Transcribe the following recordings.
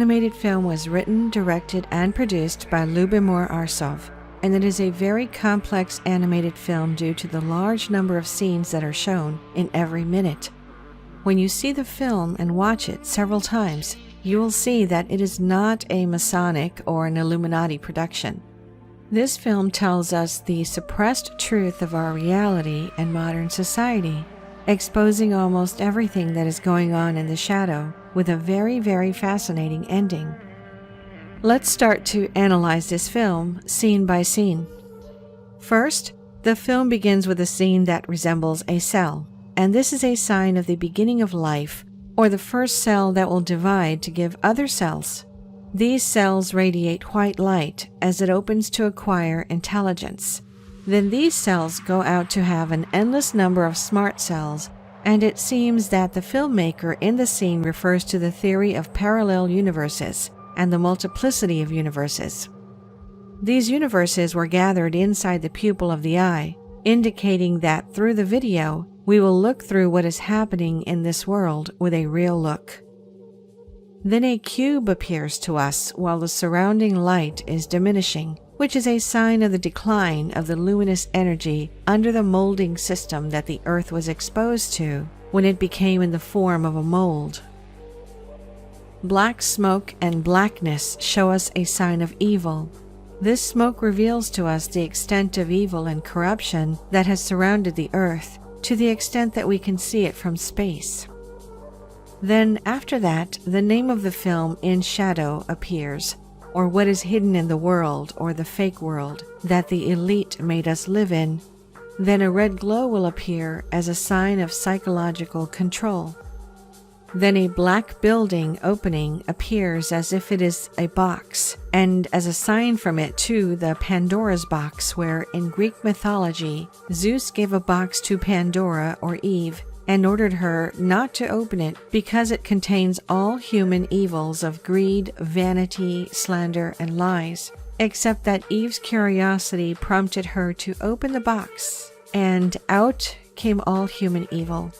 Animated film was written, directed, and produced by Lubomir Arsov, and it is a very complex animated film due to the large number of scenes that are shown in every minute. When you see the film and watch it several times, you will see that it is not a Masonic or an Illuminati production. This film tells us the suppressed truth of our reality and modern society, exposing almost everything that is going on in the shadow with a very, very fascinating ending. Let's start to analyze this film scene by scene. First, the film begins with a scene that resembles a cell, and this is a sign of the beginning of life, or the first cell that will divide to give other cells. These cells radiate white light as it opens to acquire intelligence. Then these cells go out to have an endless number of smart cells, and it seems that the filmmaker in the scene refers to the theory of parallel universes and the multiplicity of universes. These universes were gathered inside the pupil of the eye, indicating that through the video, we will look through what is happening in this world with a real look. Then a cube appears to us while the surrounding light is diminishing, which is a sign of the decline of the luminous energy under the molding system that the Earth was exposed to when it became in the form of a mold. Black smoke and blackness show us a sign of evil. This smoke reveals to us the extent of evil and corruption that has surrounded the Earth, to the extent that we can see it from space. Then, after that, the name of the film in shadow appears, or what is hidden in the world, or the fake world, that the elite made us live in. Then a red glow will appear as a sign of psychological control. Then a black building opening appears as if it is a box, and as a sign from it to the Pandora's box, where in Greek mythology, Zeus gave a box to Pandora or Eve, and ordered her not to open it because it contains all human evils of greed, vanity, slander, and lies, except that Eve's curiosity prompted her to open the box, and out came all human evil.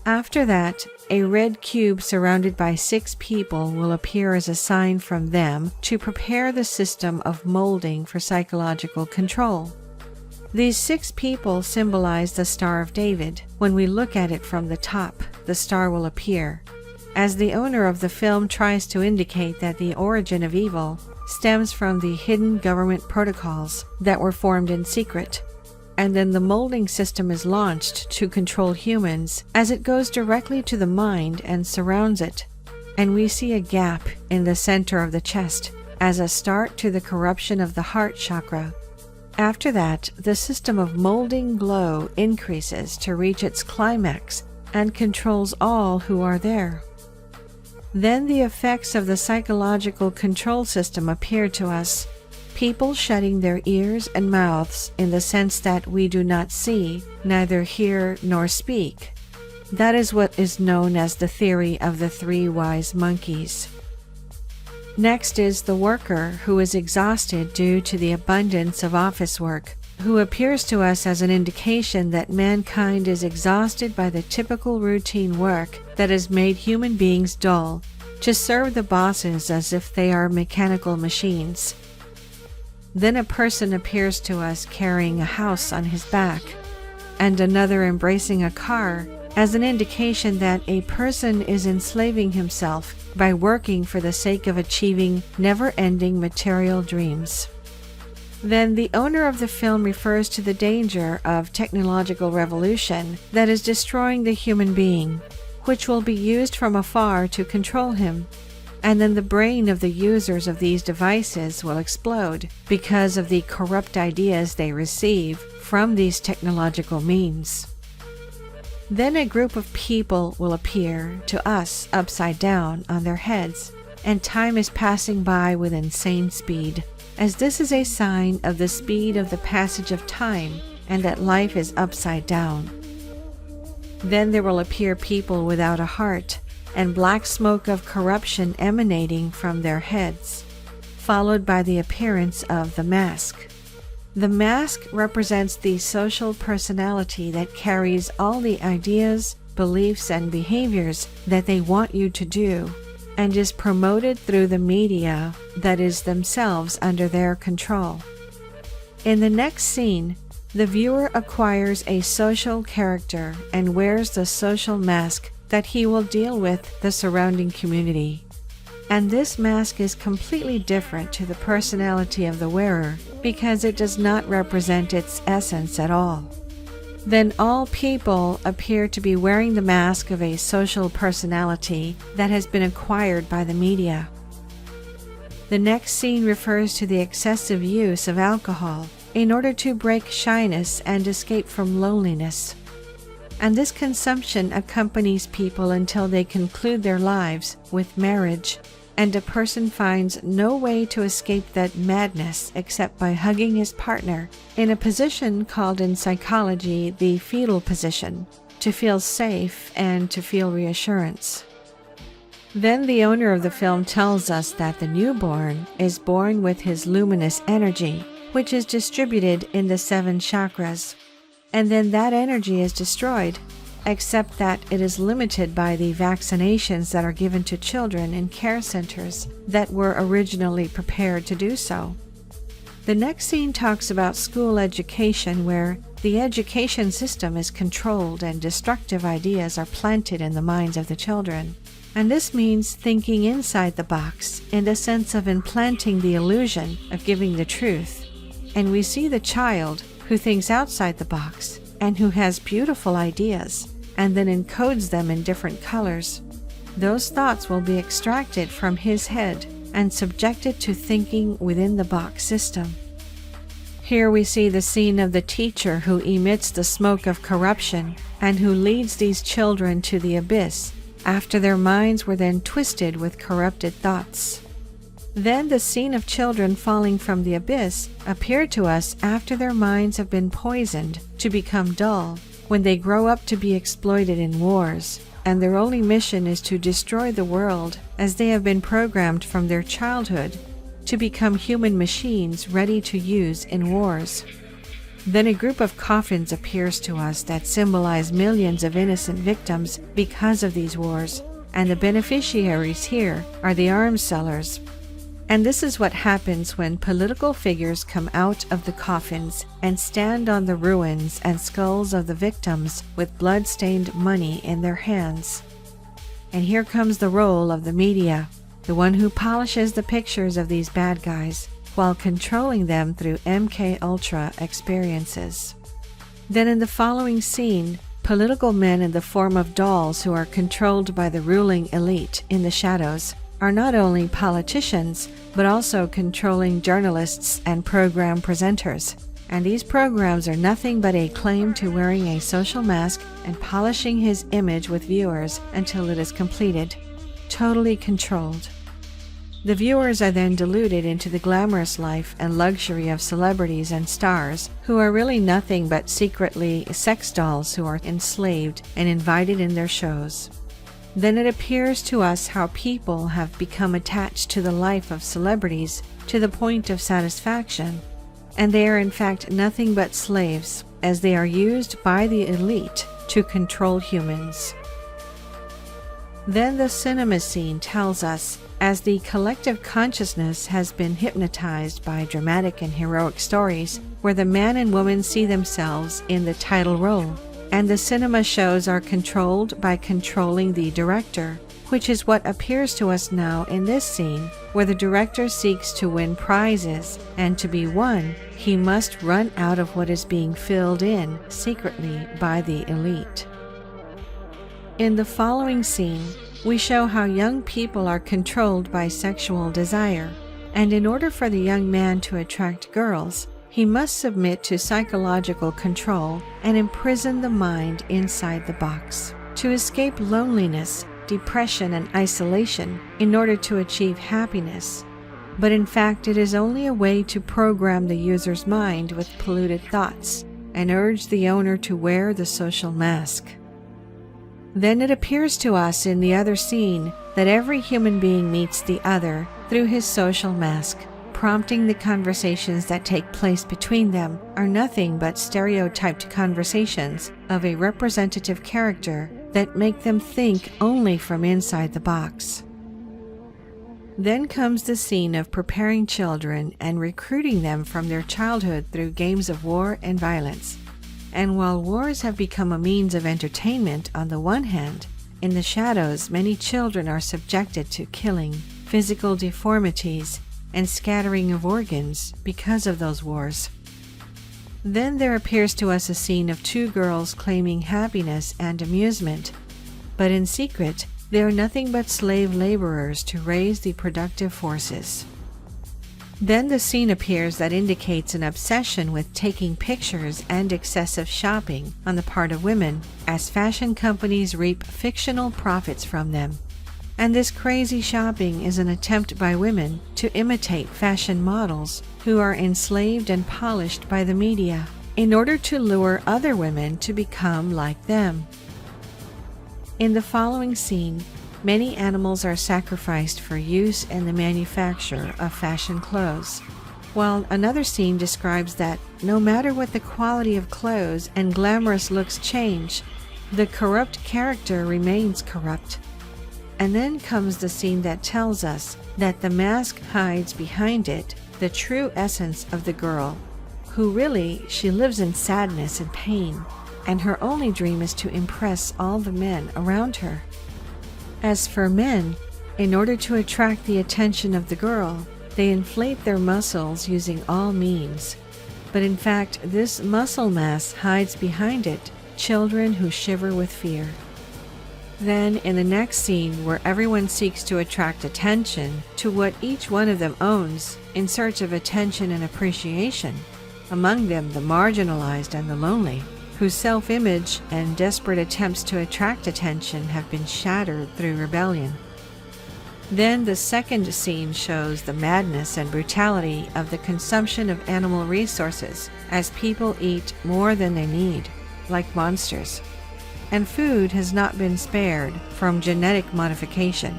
After that, a red cube surrounded by 6 people will appear as a sign from them to prepare the system of molding for psychological control. These 6 people symbolize the Star of David. When we look at it from the top, the star will appear, as the owner of the film tries to indicate that the origin of evil stems from the hidden government protocols that were formed in secret. And then the molding system is launched to control humans as it goes directly to the mind and surrounds it. And we see a gap in the center of the chest as a start to the corruption of the heart chakra. After that, the system of molding glow increases to reach its climax and controls all who are there. Then the effects of the psychological control system appear to us. People shutting their ears and mouths in the sense that we do not see, neither hear nor speak. That is what is known as the theory of the 3 wise monkeys. Next is the worker who is exhausted due to the abundance of office work, who appears to us as an indication that mankind is exhausted by the typical routine work that has made human beings dull, to serve the bosses as if they are mechanical machines. Then a person appears to us carrying a house on his back, and another embracing a car, as an indication that a person is enslaving himself by working for the sake of achieving never-ending material dreams. Then the owner of the film refers to the danger of technological revolution that is destroying the human being, which will be used from afar to control him. And then the brain of the users of these devices will explode because of the corrupt ideas they receive from these technological means. Then a group of people will appear to us upside down on their heads, and time is passing by with insane speed, as this is a sign of the speed of the passage of time and that life is upside down. Then there will appear people without a heart, and black smoke of corruption emanating from their heads, followed by the appearance of the mask. The mask represents the social personality that carries all the ideas, beliefs, and behaviors that they want you to do. and is promoted through the media that is themselves under their control. In the next scene, the viewer acquires a social character and wears the social mask that he will deal with the surrounding community. And this mask is completely different to the personality of the wearer because it does not represent its essence at all. Then all people appear to be wearing the mask of a social personality that has been acquired by the media. The next scene refers to the excessive use of alcohol in order to break shyness and escape from loneliness. And this consumption accompanies people until they conclude their lives with marriage, and a person finds no way to escape that madness except by hugging his partner in a position called in psychology the fetal position, to feel safe and to feel reassurance. Then the owner of the film tells us that the newborn is born with his luminous energy, which is distributed in the 7 chakras, and then that energy is destroyed, except that it is limited by the vaccinations that are given to children in care centers that were originally prepared to do so. The next scene talks about school education, where the education system is controlled and destructive ideas are planted in the minds of the children. And this means thinking inside the box in the sense of implanting the illusion of giving the truth. And we see the child who thinks outside the box and who has beautiful ideas and then encodes them in different colors. Those thoughts will be extracted from his head and subjected to thinking within the box system. Here we see the scene of the teacher who emits the smoke of corruption and who leads these children to the abyss after their minds were then twisted with corrupted thoughts. Then the scene of children falling from the abyss appeared to us after their minds have been poisoned to become dull, when they grow up to be exploited in wars, and their only mission is to destroy the world as they have been programmed from their childhood to become human machines ready to use in wars. Then a group of coffins appears to us that symbolize millions of innocent victims because of these wars, and the beneficiaries here are the arms sellers. And this is what happens when political figures come out of the coffins and stand on the ruins and skulls of the victims with blood-stained money in their hands. And here comes the role of the media, the one who polishes the pictures of these bad guys while controlling them through MK Ultra experiences. Then in the following scene, political men in the form of dolls who are controlled by the ruling elite in the shadows are not only politicians, but also controlling journalists and program presenters. And these programs are nothing but a claim to wearing a social mask and polishing his image with viewers until it is completed. Totally controlled. The viewers are then deluded into the glamorous life and luxury of celebrities and stars, who are really nothing but secretly sex dolls who are enslaved and invited in their shows. Then it appears to us how people have become attached to the life of celebrities to the point of satisfaction, and they are in fact nothing but slaves, as they are used by the elite to control humans. Then the cinema scene tells us, as the collective consciousness has been hypnotized by dramatic and heroic stories where the man and woman see themselves in the title role, and the cinema shows are controlled by controlling the director, which is what appears to us now in this scene, where the director seeks to win prizes, and to be won, he must run out of what is being filled in secretly by the elite. In the following scene, we show how young people are controlled by sexual desire, and in order for the young man to attract girls, he must submit to psychological control and imprison the mind inside the box to escape loneliness, depression, and isolation in order to achieve happiness. But in fact, it is only a way to program the user's mind with polluted thoughts and urge the owner to wear the social mask. Then it appears to us in the other scene that every human being meets the other through his social mask, prompting the conversations that take place between them are nothing but stereotyped conversations of a representative character that make them think only from inside the box. Then comes the scene of preparing children and recruiting them from their childhood through games of war and violence. And while wars have become a means of entertainment on the one hand, in the shadows many children are subjected to killing, physical deformities, and scattering of organs because of those wars. Then there appears to us a scene of two girls claiming happiness and amusement, but in secret they are nothing but slave laborers to raise the productive forces. Then the scene appears that indicates an obsession with taking pictures and excessive shopping on the part of women, as fashion companies reap fictional profits from them. And this crazy shopping is an attempt by women to imitate fashion models who are enslaved and polished by the media in order to lure other women to become like them. In the following scene, many animals are sacrificed for use in the manufacture of fashion clothes, while another scene describes that no matter what the quality of clothes and glamorous looks change, the corrupt character remains corrupt. And then comes the scene that tells us that the mask hides behind it the true essence of the girl, who really she lives in sadness and pain, and her only dream is to impress all the men around her. As for men, in order to attract the attention of the girl, they inflate their muscles using all means. But in fact, this muscle mass hides behind it children who shiver with fear. Then, in the next scene, where everyone seeks to attract attention to what each one of them owns in search of attention and appreciation, among them the marginalized and the lonely, whose self-image and desperate attempts to attract attention have been shattered through rebellion. Then the second scene shows the madness and brutality of the consumption of animal resources as people eat more than they need, like monsters. And food has not been spared from genetic modification,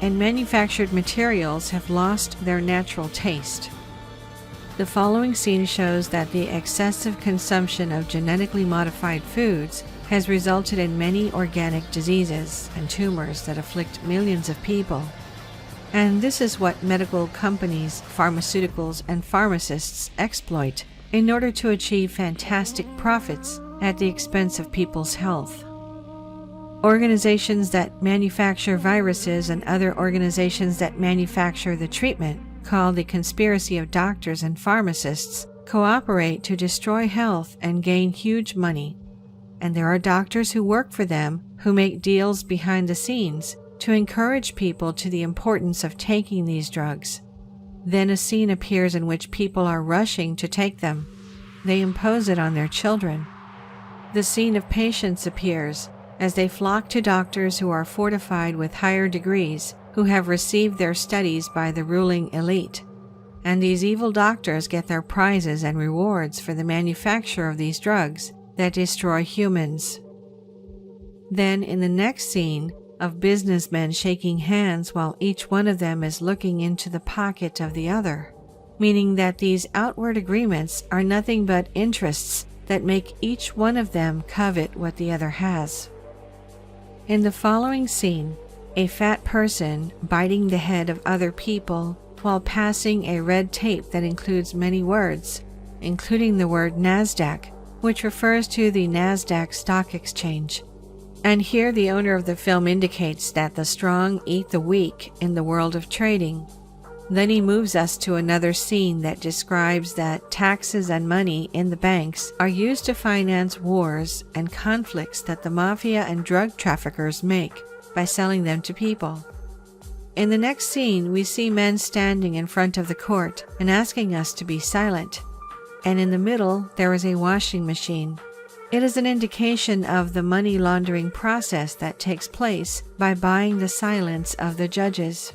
and manufactured materials have lost their natural taste. The following scene shows that the excessive consumption of genetically modified foods has resulted in many organic diseases and tumors that afflict millions of people. And this is what medical companies, pharmaceuticals, and pharmacists exploit in order to achieve fantastic profits at the expense of people's health. Organizations that manufacture viruses and other organizations that manufacture the treatment, called the conspiracy of doctors and pharmacists, cooperate to destroy health and gain huge money. And there are doctors who work for them who make deals behind the scenes to encourage people to the importance of taking these drugs. Then a scene appears in which people are rushing to take them. They impose it on their children. The scene of patients appears as they flock to doctors who are fortified with higher degrees, who have received their studies by the ruling elite. And these evil doctors get their prizes and rewards for the manufacture of these drugs that destroy humans. Then in the next scene, of businessmen shaking hands while each one of them is looking into the pocket of the other, meaning that these outward agreements are nothing but interests that make each one of them covet what the other has. In the following scene, a fat person biting the head of other people while passing a red tape that includes many words, including the word NASDAQ, which refers to the NASDAQ stock exchange. And here the owner of the film indicates that the strong eat the weak in the world of trading. Then he moves us to another scene that describes that taxes and money in the banks are used to finance wars and conflicts that the mafia and drug traffickers make by selling them to people. In the next scene, we see men standing in front of the court and asking us to be silent. And in the middle, there is a washing machine. It is an indication of the money laundering process that takes place by buying the silence of the judges.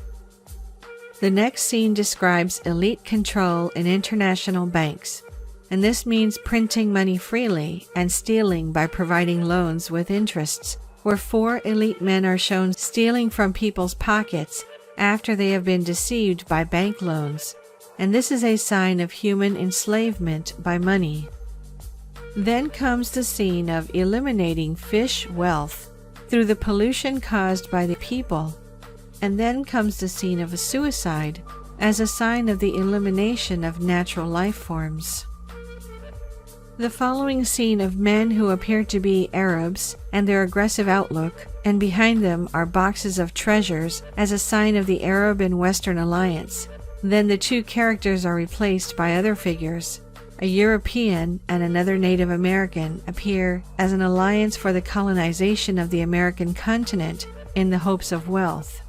The next scene describes elite control in international banks, and this means printing money freely and stealing by providing loans with interests, where 4 elite men are shown stealing from people's pockets after they have been deceived by bank loans, and this is a sign of human enslavement by money. Then comes the scene of eliminating fish wealth through the pollution caused by the people. And then comes the scene of a suicide as a sign of the elimination of natural life forms. The following scene of men who appear to be Arabs and their aggressive outlook, and behind them are boxes of treasures as a sign of the Arab and Western alliance. Then the two characters are replaced by other figures. A European and another Native American appear as an alliance for the colonization of the American continent in the hopes of wealth.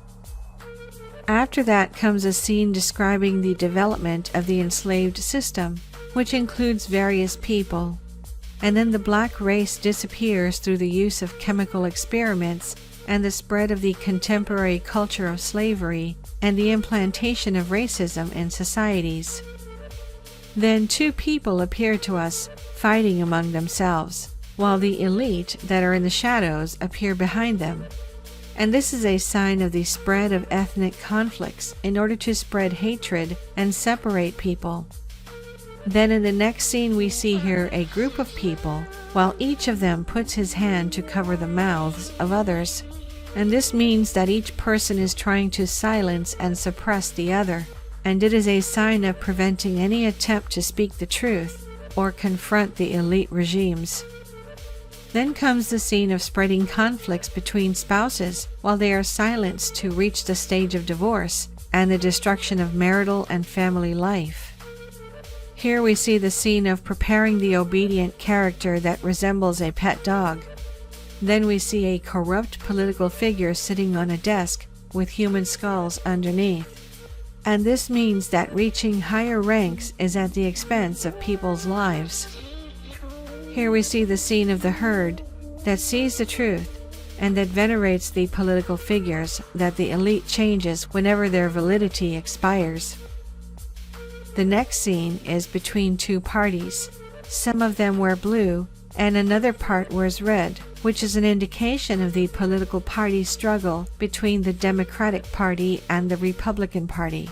After that comes a scene describing the development of the enslaved system, which includes various people, and then the black race disappears through the use of chemical experiments and the spread of the contemporary culture of slavery and the implantation of racism in societies. Then two people appear to us fighting among themselves, while the elite that are in the shadows appear behind them. And this is a sign of the spread of ethnic conflicts in order to spread hatred and separate people. Then in the next scene we see here a group of people, while each of them puts his hand to cover the mouths of others. And this means that each person is trying to silence and suppress the other, and it is a sign of preventing any attempt to speak the truth or confront the elite regimes. Then comes the scene of spreading conflicts between spouses while they are silenced to reach the stage of divorce and the destruction of marital and family life. Here we see the scene of preparing the obedient character that resembles a pet dog. Then we see a corrupt political figure sitting on a desk with human skulls underneath. And this means that reaching higher ranks is at the expense of people's lives. Here we see the scene of the herd that sees the truth and that venerates the political figures that the elite changes whenever their validity expires. The next scene is between two parties. Some of them wear blue and another part wears red, which is an indication of the political party struggle between the Democratic Party and the Republican Party.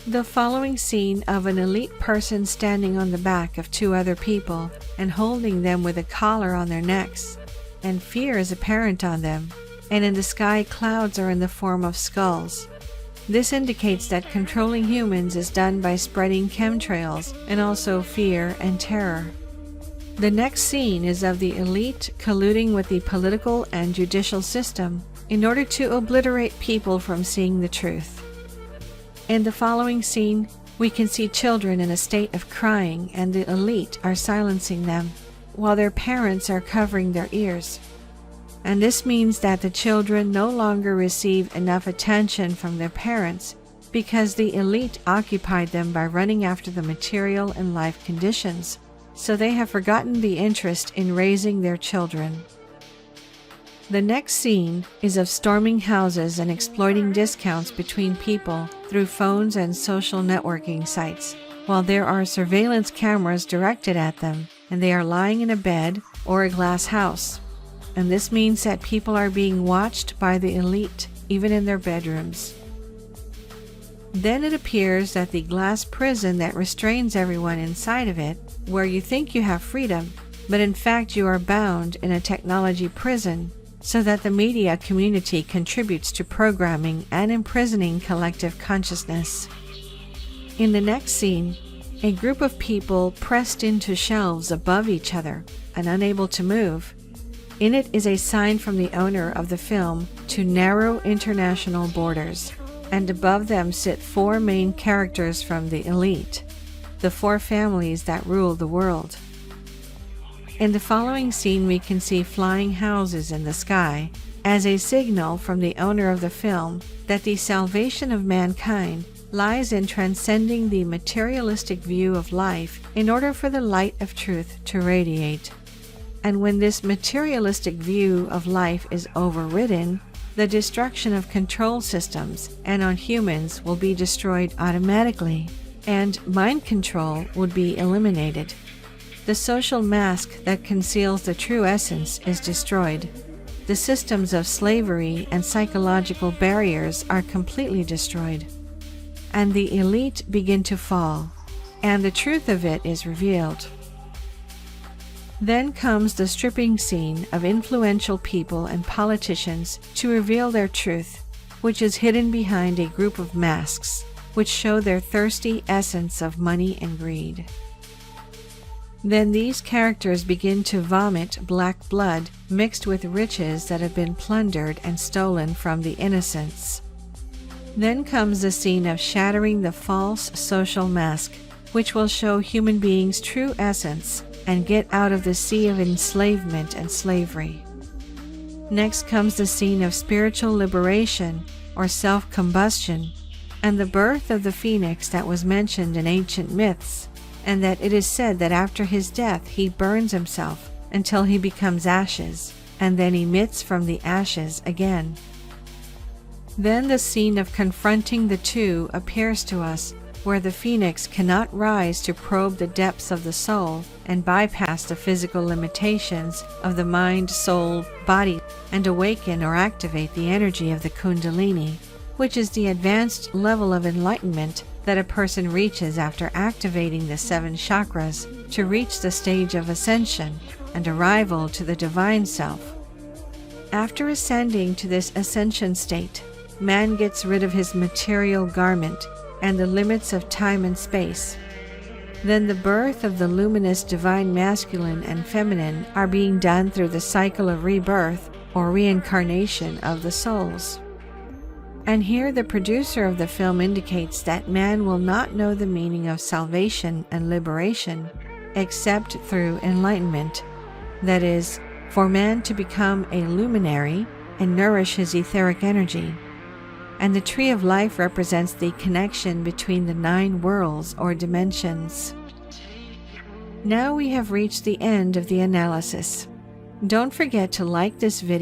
The following scene of an elite person standing on the back of two other people and holding them with a collar on their necks, and fear is apparent on them, and in the sky clouds are in the form of skulls. This indicates that controlling humans is done by spreading chemtrails and also fear and terror. The next scene is of the elite colluding with the political and judicial system in order to obliterate people from seeing the truth. In the following scene, we can see children in a state of crying and the elite are silencing them, while their parents are covering their ears. And this means that the children no longer receive enough attention from their parents because the elite occupied them by running after the material and life conditions, so they have forgotten the interest in raising their children. The next scene is of storming houses and exploiting discounts between people through phones and social networking sites, while there are surveillance cameras directed at them and they are lying in a bed or a glass house. And this means that people are being watched by the elite, even in their bedrooms. Then it appears that the glass prison that restrains everyone inside of it, where you think you have freedom, but in fact you are bound in a technology prison, so that the media community contributes to programming and imprisoning collective consciousness. In the next scene, a group of people pressed into shelves above each other and unable to move. In it is a sign from the owner of the film to narrow international borders, and above them sit four main characters from the elite, the four families that rule the world. In the following scene we can see flying houses in the sky as a signal from the owner of the film that the salvation of mankind lies in transcending the materialistic view of life in order for the light of truth to radiate. And when this materialistic view of life is overridden, the destruction of control systems and on humans will be destroyed automatically, and mind control would be eliminated. The social mask that conceals the true essence is destroyed. The systems of slavery and psychological barriers are completely destroyed. And the elite begin to fall, and the truth of it is revealed. Then comes the stripping scene of influential people and politicians to reveal their truth, which is hidden behind a group of masks, which show their thirsty essence of money and greed. Then these characters begin to vomit black blood mixed with riches that have been plundered and stolen from the innocents. Then comes the scene of shattering the false social mask, which will show human beings' true essence and get out of the sea of enslavement and slavery. Next comes the scene of spiritual liberation or self-combustion and the birth of the phoenix that was mentioned in ancient myths, and that it is said that after his death he burns himself until he becomes ashes, and then emits from the ashes again. Then the scene of confronting the two appears to us, where the phoenix cannot rise to probe the depths of the soul and bypass the physical limitations of the mind, soul, body, and awaken or activate the energy of the Kundalini, which is the advanced level of enlightenment that a person reaches after activating the 7 chakras to reach the stage of ascension and arrival to the divine self. After ascending to this ascension state, man gets rid of his material garment and the limits of time and space. Then the birth of the luminous divine masculine and feminine are being done through the cycle of rebirth or reincarnation of the souls. And here the producer of the film indicates that man will not know the meaning of salvation and liberation except through enlightenment. That is, for man to become a luminary and nourish his etheric energy. And the tree of life represents the connection between the 9 worlds or dimensions. Now we have reached the end of the analysis. Don't forget to like this video